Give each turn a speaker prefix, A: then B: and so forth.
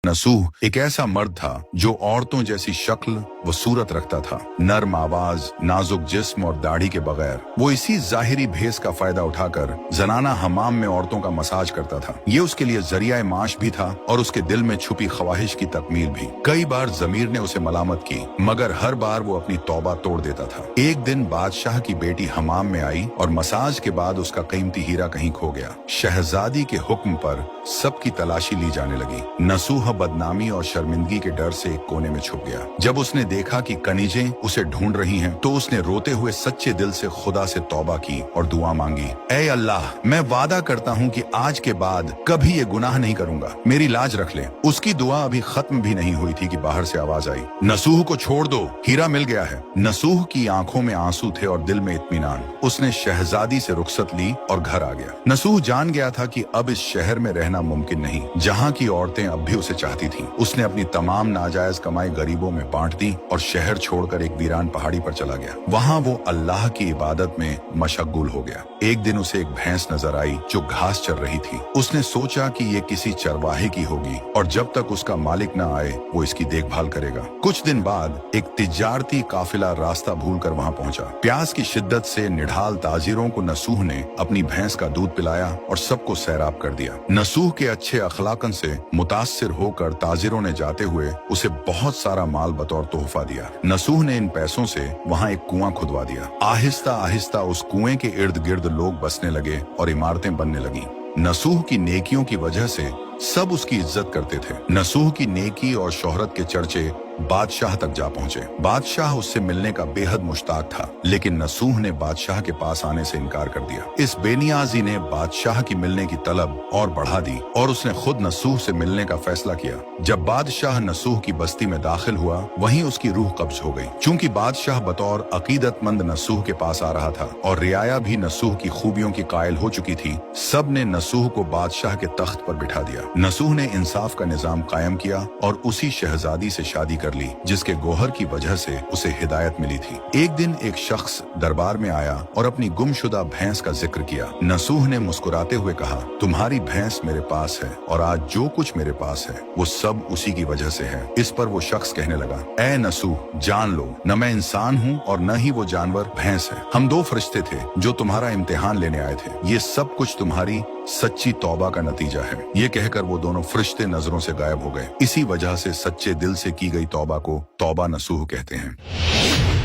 A: नसूह एक ऐसा मर्द था जो औरतों जैसी शक्ल व सूरत रखता था, नर्म आवाज, नाजुक जिस्म और दाढ़ी के बगैर। वो इसी जाहिरी भेस का फायदा उठाकर जनाना हमाम में औरतों का मसाज करता था। ये उसके लिए जरिया माश भी था और उसके दिल में छुपी ख्वाहिश की तकमील भी। कई बार जमीर ने उसे मलामत की, मगर हर बार वो अपनी तौबा तोड़ देता था। एक दिन बादशाह की बेटी हमाम में आई और मसाज के बाद उसका कीमती हीरा कहीं खो गया। शहजादी के हुक्म पर सबकी तलाशी ली जाने लगी। नसूह बदनामी और शर्मिंदगी के डर से एक कोने में छुप गया। जब उसने देखा कि कनीजें उसे ढूंढ रही हैं, तो उसने रोते हुए सच्चे दिल से खुदा से तौबा की और दुआ मांगी, ऐ अल्लाह, मैं वादा करता हूँ कि आज के बाद कभी ये गुनाह नहीं करूंगा, मेरी लाज रख ले। उसकी दुआ अभी खत्म भी नहीं हुई थी कि बाहर से आवाज आई, नसूह को छोड़ दो, हीरा मिल गया है। नसूह की आंखों में आंसू थे और दिल में इत्मीनान। उसने शहजादी से रुखसत ली और घर आ गया। नसूह जान गया था कि अब इस शहर में रहना मुमकिन नहीं, जहाँ की औरतें अब भी उसे चाहती थीं। उसने अपनी तमाम नाजायज कमाई गरीबों में बांट दी और शहर छोड़कर एक वीरान पहाड़ी पर चला गया। वहाँ वो अल्लाह की इबादत में मशगूल हो गया। एक दिन उसे एक भैंस नजर आई जो घास चर रही थी। उसने सोचा कि ये किसी चरवाहे की होगी और जब तक उसका मालिक न आए वो इसकी देखभाल करेगा। कुछ दिन बाद एक तिजारती काफिला रास्ता भूलकर वहाँ पहुंचा। प्यास की शिद्दत से निढाल ताजिरों को नसूह ने अपनी भैंस का दूध पिलाया और सबको सैराब कर दिया। नसूह के अच्छे अखलाकन से मुतासिर होकर ताजिरों ने जाते हुए उसे बहुत सारा माल बतौर तोहफा दिया। नसूह ने इन पैसों से वहाँ एक कुआं खुदवा दिया। आहिस्ता आहिस्ता उस कुएं के इर्द गिर्द लोग बसने लगे और इमारतें बनने लगी। नसूह की नेकियों की वजह से सब उसकी इज्जत करते थे। नसूह की नेकी और शोहरत के चर्चे बादशाह तक जा पहुंचे। बादशाह उससे मिलने का बेहद मुश्ताक था, लेकिन नसूह ने बादशाह के पास आने से इनकार कर दिया। इस बेनियाजी ने बादशाह की मिलने की तलब और बढ़ा दी और उसने खुद नसूह से मिलने का फैसला किया। जब बादशाह नसूह की बस्ती में दाखिल हुआ, वहीं उसकी रूह कब्ज हो गई। चूंकि बादशाह बतौर अकीदतमंद नसूह के पास आ रहा था और रियाया भी नसूह की खूबियों की कायल हो चुकी थी, सब ने नसूह को बादशाह के तख्त पर बिठा दिया। नसूह ने इंसाफ का निजाम कायम किया और उसी शहजादी से शादी कर ली जिसके गोहर की वजह से उसे हिदायत मिली थी। एक दिन एक शख्स दरबार में आया और अपनी गुमशुदा भैंस का जिक्र किया। नसूह ने मुस्कुराते हुए कहा, तुम्हारी भैंस मेरे पास है और आज जो कुछ मेरे पास है वो सब उसी की वजह से है। इस पर वो शख्स कहने लगा, ऐ नसूह, जान लो, न मैं इंसान हूँ और न ही वो जानवर भैंस है। हम दो फरिश्ते थे जो तुम्हारा इम्तिहान लेने आए थे। ये सब कुछ तुम्हारी सच्ची तौबा का नतीजा है। ये कहकर वो दोनों फरिश्ते नजरों से गायब हो गए। इसी वजह से सच्चे दिल से की गई तौबा को तौबा नसूह कहते हैं।